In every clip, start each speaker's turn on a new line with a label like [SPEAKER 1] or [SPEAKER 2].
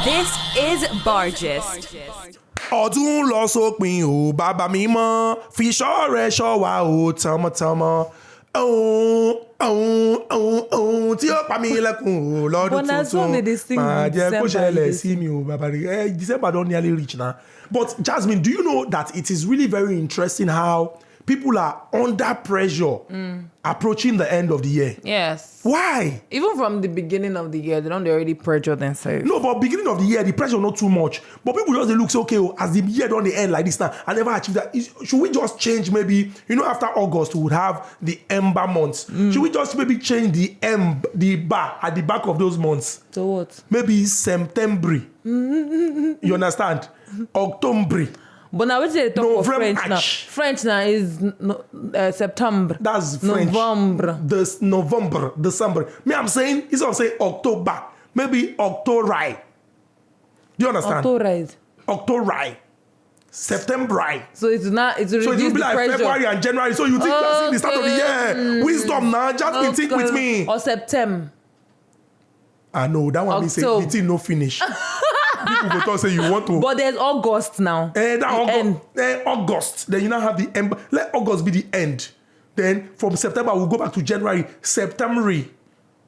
[SPEAKER 1] This is Bargist.
[SPEAKER 2] Ọdún lọ sópin o, bàbá mi mọ́, fi ṣọ́ rẹ̀ ṣọ́ wa o, tọmọtọmọ. Tí ó pa mí lẹ́kùn o, lọ́dún tuntun. Máa jẹ́ kó ṣẹlẹ̀ sí mi o, bàbá rẹ̀. December don nearly reach now. But Jasmine, do you know that it is really very interesting how people are under pressure approaching the end of the year?
[SPEAKER 3] Yes.
[SPEAKER 2] Why?
[SPEAKER 3] Even from the beginning of the year, they don't already pressure themselves.
[SPEAKER 2] No, but beginning of the year, the pressure not too much. But people just they look say, okay, as the year don't the end like this now, I never achieved that. Should we just change maybe, after August, we would have the ember months. Should we just maybe change the bar at the back of those months?
[SPEAKER 3] So what?
[SPEAKER 2] Maybe September. You understand? October.
[SPEAKER 3] But now which they talk of French now?
[SPEAKER 2] March.
[SPEAKER 3] French now is September.
[SPEAKER 2] That's French.
[SPEAKER 3] November.
[SPEAKER 2] November, December. Me, I'm saying, instead of saying October, maybe October. Do you understand? October. September.
[SPEAKER 3] So it's not. It's
[SPEAKER 2] so it will be like
[SPEAKER 3] pressure.
[SPEAKER 2] February and January. So you think you're seeing the start of the year? Wisdom now. Just think with me.
[SPEAKER 3] Or September.
[SPEAKER 2] I know that one. Me say the thing no finish. People go talk say you want to.
[SPEAKER 3] But there's August now.
[SPEAKER 2] August. Then you now have the end. Let August be the end. Then from September we'll go back to January, September,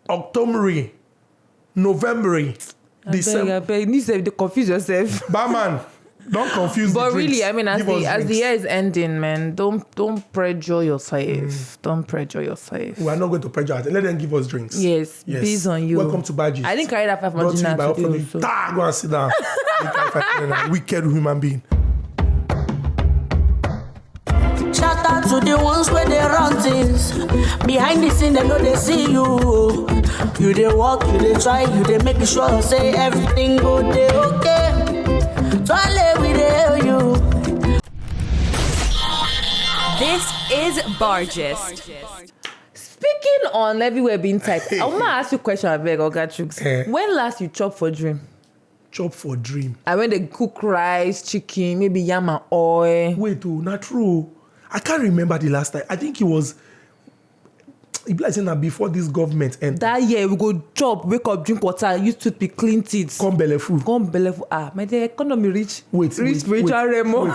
[SPEAKER 2] October, November, December.
[SPEAKER 3] I beg. You need to confuse yourself.
[SPEAKER 2] Barman, don't confuse
[SPEAKER 3] but
[SPEAKER 2] the
[SPEAKER 3] really,
[SPEAKER 2] drinks.
[SPEAKER 3] I mean, as the year is ending, man, don't pressure yourself. Don't pressure yourself.
[SPEAKER 2] We are not going to pressure. Let them give us drinks.
[SPEAKER 3] Yes. Based on you.
[SPEAKER 2] Welcome to Badges.
[SPEAKER 3] I didn't carry that 500
[SPEAKER 2] Brought to you by
[SPEAKER 3] today. So.
[SPEAKER 2] Go and sit down. Wicked human being.
[SPEAKER 4] Shout out to the ones where they run things. Behind the scene, they know they see you. You they walk, you they try, you they make sure say everything good, they okay. Toilet with you.
[SPEAKER 1] This is Bargist.
[SPEAKER 3] Speaking on everywhere being tight, I want to ask you a question, I beg, Oga Chooks. When last you chop for dream?
[SPEAKER 2] Chop for dream.
[SPEAKER 3] And when they cook rice, chicken, maybe yam and oil.
[SPEAKER 2] Wait, not true. I can't remember the last time. I think it was. It's like saying that before this government entered.
[SPEAKER 3] That year we go chop, wake up, drink water, use toothpick, clean teeth.
[SPEAKER 2] Come bellyful.
[SPEAKER 3] My the economy rich.
[SPEAKER 2] Wait,
[SPEAKER 3] spiritual Remo.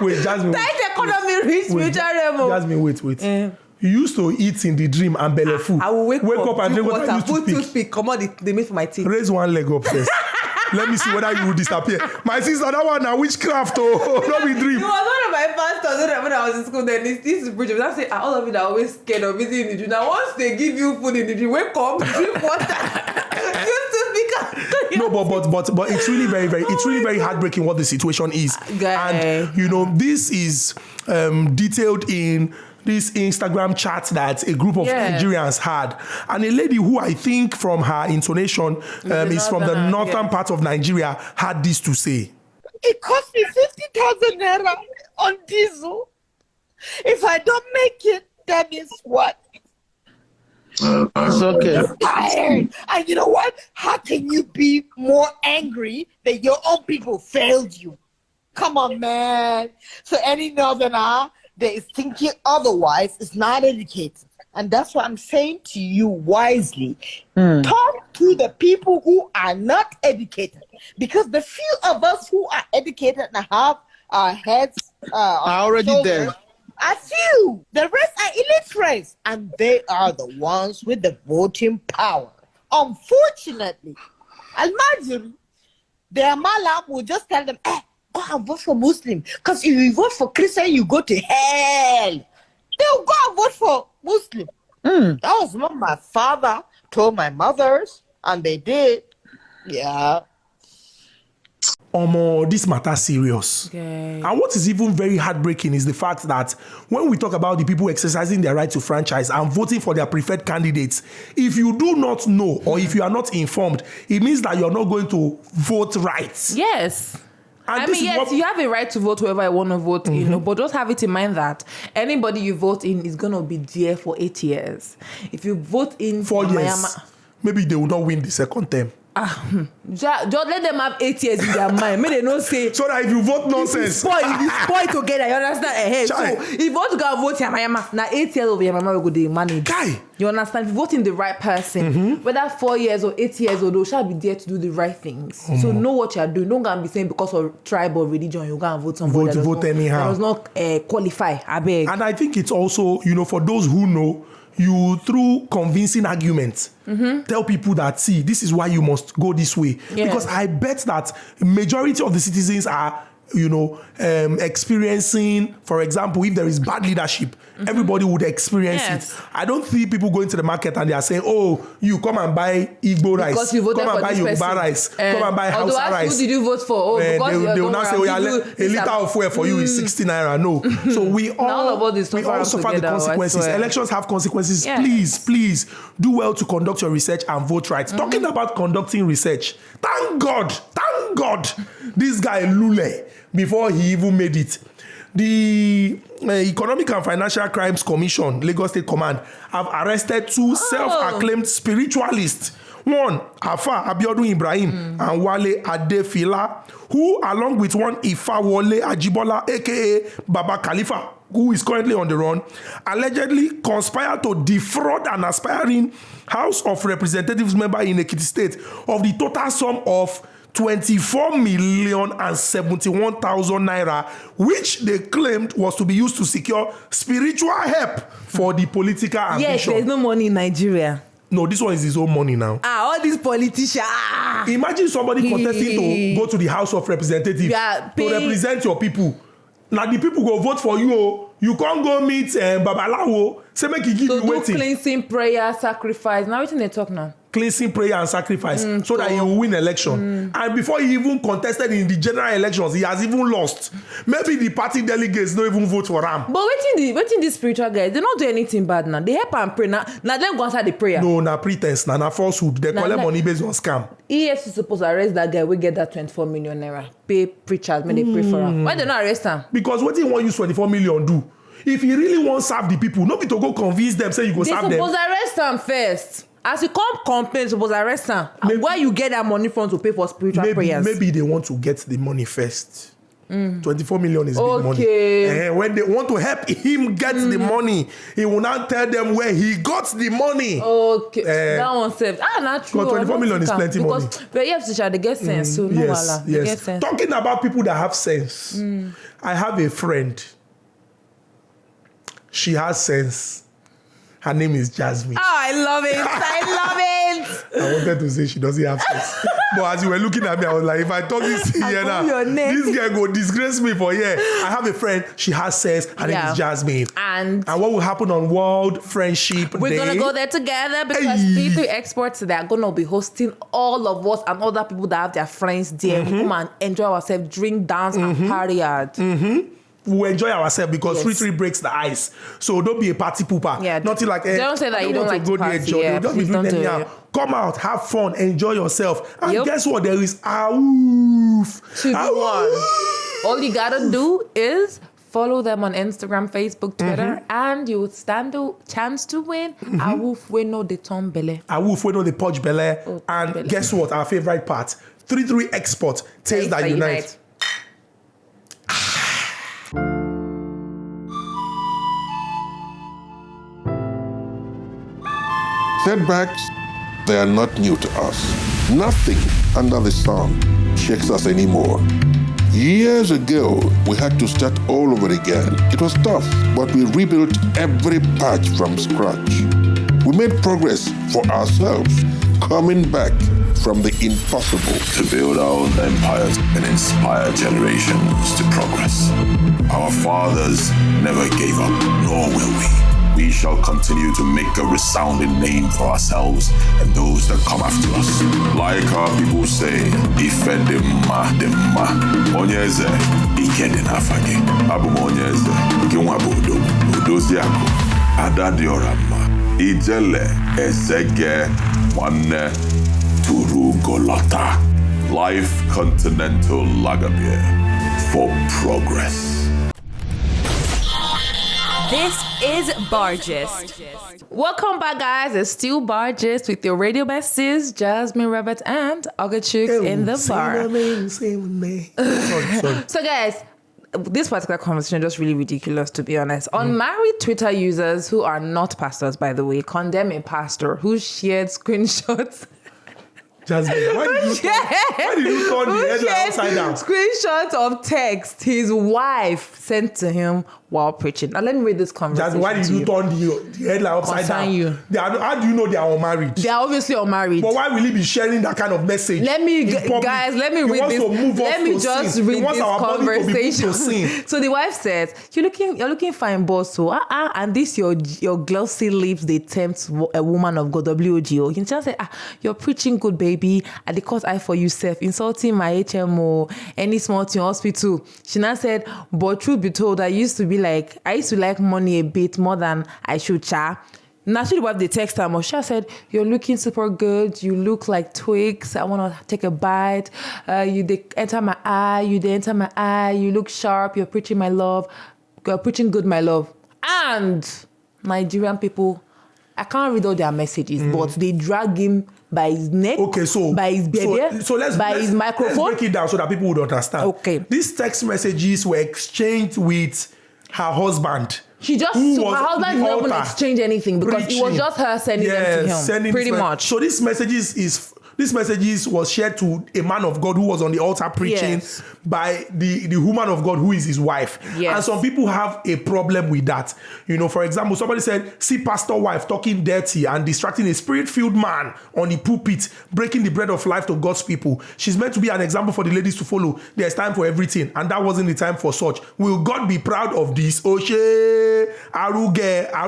[SPEAKER 2] Wait, Jasmine.
[SPEAKER 3] That economy rich, spiritual Remo.
[SPEAKER 2] Jasmine, wait. You used to eat in the dream and bellyful.
[SPEAKER 3] I will wake up
[SPEAKER 2] and drink water,
[SPEAKER 3] put toothpick, come on, they made for my teeth.
[SPEAKER 2] Raise one leg up first. Let me see whether you will disappear. My sister, that one now witchcraft, oh, not be dream.
[SPEAKER 3] It was one of my pastors when I was in school. Then this is bridge. I say, all of you are always scared of eating in the dream. Now once they give you food in the dream, wake up, drink water.
[SPEAKER 2] No, but it's really very heartbreaking what the situation is. And this is detailed in this Instagram chat that a group of Nigerians had. And a lady who I think from her intonation is from the northern part of Nigeria had this to say.
[SPEAKER 5] It cost me 50,000 naira on diesel. If I don't make it, that is what?
[SPEAKER 6] It's okay.
[SPEAKER 5] I'm tired. And you know what? How can you be more angry that your own people failed you? Come on, man. So any northerner that is thinking otherwise is not educated. And that's what I'm saying to you wisely. Talk to the people who are not educated. Because the few of us who are educated and have our heads
[SPEAKER 6] are already there.
[SPEAKER 5] Are few. The rest are illiterate. And they are the ones with the voting power. Unfortunately, imagine their malam will just tell them, go and vote for Muslim. Because if you vote for Christian, you go to hell. They'll go and vote for Muslim. That was what my father told my mothers, and they did. Yeah.
[SPEAKER 2] This matter serious.
[SPEAKER 3] Okay.
[SPEAKER 2] And what is even very heartbreaking is the fact that when we talk about the people exercising their right to franchise and voting for their preferred candidates, if you do not know or if you are not informed, it means that you're not going to vote right.
[SPEAKER 3] Yes.
[SPEAKER 2] And
[SPEAKER 3] yes, you have a right to vote whoever you want to vote, but just have it in mind that anybody you vote in is going to be there for 8 years. If you vote in
[SPEAKER 2] 4 years, maybe they will not win the second term.
[SPEAKER 3] Just let them have 8 years in their mind. May they not say.
[SPEAKER 2] So that if you vote nonsense.
[SPEAKER 3] Spoil together, you understand? So if you want to go and vote Yamayama, now 8 years of Yamayama will go the manage.
[SPEAKER 2] Guy.
[SPEAKER 3] You understand? If you vote in the right person, whether 4 years or 8 years old, they shall be there to do the right things. So know what you are doing. Don't go and be saying because of tribe or religion, you go and vote somebody
[SPEAKER 2] vote anyhow.
[SPEAKER 3] That does not qualify. I beg.
[SPEAKER 2] And I think it's also, for those who know, you through convincing arguments tell people that, see, this is why you must go this way. Yes. Because I bet that majority of the citizens are experiencing, for example, if there is bad leadership, everybody would experience it. I don't see people going to the market and they are saying, oh, you come and buy Igbo rice, come and buy Yoruba rice, come and buy Hausa rice.
[SPEAKER 3] Who did you vote for? Oh, because
[SPEAKER 2] they will now say, oh, yeah, a liter of fuel for you is 60 naira. No. So we all suffer the consequences. Elections have consequences. Yes. Please do well to conduct your research and vote right. Talking about conducting research, thank God, this guy Lule, before he even made it, the Economic and Financial Crimes Commission, Lagos State Command, have arrested 2 self-acclaimed spiritualists. One, Afa Abiodun Ibrahim and Wale Adefila, who, along with one Ifa Wole Ajibola, aka Baba Khalifa, who is currently on the run, allegedly conspired to defraud an aspiring House of Representatives member in Ekiti State of the total sum of 24,071,000 naira, which they claimed was to be used to secure spiritual help for the political ambition.
[SPEAKER 3] Yes, there's no money in Nigeria.
[SPEAKER 2] No, this one is his own money now.
[SPEAKER 3] All these politicians.
[SPEAKER 2] Imagine somebody contesting to go to the House of Representatives to represent your people. Now the people go vote for you. You can't go meet Babalawo. Say make he give you waiting.
[SPEAKER 3] So do cleansing, prayer, sacrifice. Now what they talk now?
[SPEAKER 2] Cleansing, prayer and sacrifice so that he will win election. And before he even contested in the general elections, he has even lost. Maybe the party delegates don't even vote for him.
[SPEAKER 3] But waiting these spiritual guys, they don't do anything bad now. They help and pray. Now them go answer the prayer.
[SPEAKER 2] No, na pretense, na falsehood. They collect money based on scam.
[SPEAKER 3] EFCC supposed to arrest that guy. We get that 24 million naira. Pay preachers, may they pray for him. Why they not arrest him?
[SPEAKER 2] Because what he want use 24 million do? If he really want serve the people, nobody to go convince them, say you go serve them.
[SPEAKER 3] They supposed arrest him first. As you come complain, suppose arrest him. Where you get that money from to pay for spiritual prayers?
[SPEAKER 2] Maybe they want to get the money first. 24 million is big money. When they want to help him get the money, he will now tell them where he got the money.
[SPEAKER 3] Okay, that one safe. Not true.
[SPEAKER 2] Because 24 million is plenty money.
[SPEAKER 3] But EFCC, they get sense. So no wala. They get sense.
[SPEAKER 2] Talking about people that have sense, I have a friend. She has sense. Her name is Jasmine.
[SPEAKER 3] Oh, I love it. I
[SPEAKER 2] wanted to say she doesn't have sense. But as you were looking at me, I was like, if I talk this here now, this guy go disgrace me for here. I have a friend, she has sense. Her name is Jasmine. And what will happen on World Friendship Day?
[SPEAKER 3] We're going to go there together because P3 Exports, they're going to be hosting all of us and other people that have their friends there. We come and enjoy ourselves, drink, dance, and party hard.
[SPEAKER 2] We enjoy ourselves because free breaks the ice. So don't be a party pooper.
[SPEAKER 3] Yeah,
[SPEAKER 2] nothing like
[SPEAKER 3] don't say that you don't like to party.
[SPEAKER 2] Just be doing anyhow. Come out, have fun, enjoy yourself. And guess what? There is awoof.
[SPEAKER 3] All you gotta do is follow them on Instagram, Facebook, Twitter, and you will stand a chance to win. Awoof we know the tom belle.
[SPEAKER 2] Awoof we know the poch belle. And guess what? Our favorite part. 3 Export. Taste that unite.
[SPEAKER 7] Setbacks, they are not new to us. Nothing under the sun shakes us anymore. Years ago, we had to start all over again. It was tough, but we rebuilt every patch from scratch. We made progress for ourselves, coming back from the impossible
[SPEAKER 8] to build our own empires and inspire generations to progress. Our fathers never gave up, nor will we. We shall continue to make a resounding name for ourselves and those that come after us. Like our people say, Ife demma, Onyeze, Ike de nafage. Abu Onyeze, Ike wabodo, Udoziako, Adadiorama, Ijele, Ezege, Wane, Turugolota. Life Continental Lager Beer for progress.
[SPEAKER 1] This is Bargist.
[SPEAKER 3] Welcome back, guys. It's still Bargist with your radio besties, Jasmine, Robert, and Ogachuk in the bar.
[SPEAKER 2] Sorry.
[SPEAKER 3] So, guys, this particular conversation is just really ridiculous, to be honest. Unmarried Twitter users who are not pastors, by the way, condemn a pastor who shared screenshots.
[SPEAKER 2] Jasmine, why did you turn the headline upside down?
[SPEAKER 3] Screenshots of text his wife sent to him while preaching. Now let me read this conversation.
[SPEAKER 2] Jasmine, why did you turn the headline upside down? How do you know they are unmarried?
[SPEAKER 3] They are obviously unmarried.
[SPEAKER 2] But why will he be sharing that kind of message?
[SPEAKER 3] Let me read this. Let me just read this conversation. So the wife says, "You're looking fine, boss. So and this your glossy lips they tempt a woman of God. WGO. You just say, you're preaching good, baby. At the cost I for you, self insulting my HMO, any small thing hospital." She now said, "But truth be told, I used to like money a bit more than I should, cha." Naturally, what the text her, Moshe said, "You're looking super good. You look like twigs. I want to take a bite. They enter my eye. They enter my eye. You look sharp. You're preaching my love. You're preaching good, my love." And Nigerian people, I can't read all their messages, but they drag him by his neck, by his baby, his microphone.
[SPEAKER 2] Let's break it down so that people would understand.
[SPEAKER 3] Okay.
[SPEAKER 2] These text messages were exchanged with her husband.
[SPEAKER 3] Her husband didn't even exchange anything because it was just her sending them to him. Pretty much.
[SPEAKER 2] So these messages was shared to a man of God who was on the altar preaching by the woman of God who is his wife.
[SPEAKER 3] Yes.
[SPEAKER 2] And some people have a problem with that. For example, somebody said, "See pastor wife talking dirty and distracting a spirit-filled man on the pulpit, breaking the bread of life to God's people. She's meant to be an example for the ladies to follow. There's time for everything, and that wasn't the time for such. Will God be proud of this? Oshe, Arugaima."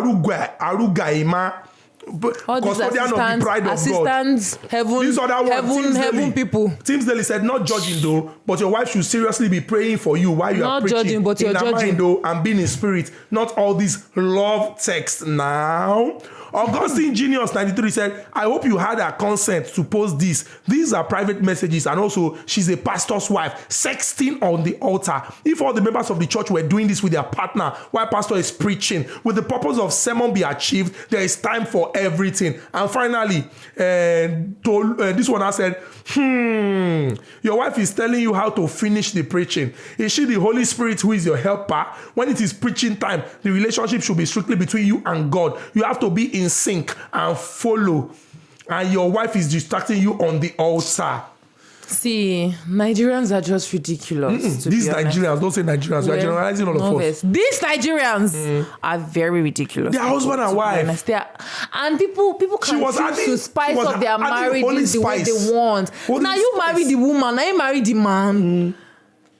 [SPEAKER 3] All these assistants, heaven people.
[SPEAKER 2] Tim Daly said, "Not judging though, but your wife should seriously be praying for you while you are preaching.
[SPEAKER 3] Not judging, but you're judging
[SPEAKER 2] though, and being in spirit. Not all these love texts now." Augustine Genius 93 said, "I hope you had her consent to post this. These are private messages, and also she's a pastor's wife, sexting on the altar. If all the members of the church were doing this with their partner while pastor is preaching, will the purpose of sermon be achieved? There is time for everything." And finally, this one I said, "Your wife is telling you how to finish the preaching. Is she the Holy Spirit who is your helper? When it is preaching time, the relationship should be strictly between you and God. You have to be in sync and follow. And your wife is distracting you on the altar."
[SPEAKER 3] See, Nigerians are just ridiculous.
[SPEAKER 2] These Nigerians, don't say Nigerians, we are generalizing all of us.
[SPEAKER 3] These Nigerians are very ridiculous.
[SPEAKER 2] Their husband and wife.
[SPEAKER 3] And people can choose to spice up their marriage the way they want. Now you marry the woman, now you marry the man.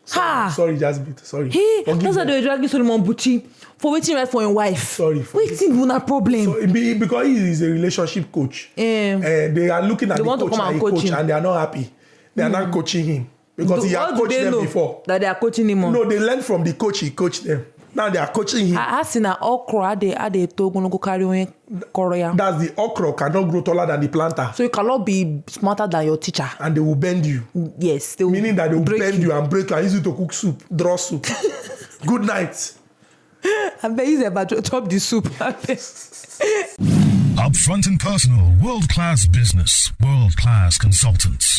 [SPEAKER 2] Sorry, Jasmine. Sorry.
[SPEAKER 3] That's why they drag Solomon Bucci for waiting right for your wife.
[SPEAKER 2] Sorry.
[SPEAKER 3] Waiting is a problem.
[SPEAKER 2] Because he is a relationship coach. They are looking at the coach and they are not happy. They are not coaching him because he had coached them before.
[SPEAKER 3] That they are coaching him on.
[SPEAKER 2] No, they learned from the coach. He coached them. Now they are coaching him.
[SPEAKER 3] I seen an okra. They go carry Korea.
[SPEAKER 2] That's the okra cannot grow taller than the planter.
[SPEAKER 3] So you cannot be smarter than your teacher.
[SPEAKER 2] And they will bend you.
[SPEAKER 3] Yes, they will.
[SPEAKER 2] Meaning that they will bend you and break you and use you to cook soup, draw soup. Good night.
[SPEAKER 3] I'm very about to chop the soup.
[SPEAKER 9] Upfront and personal, world-class business, world-class consultants.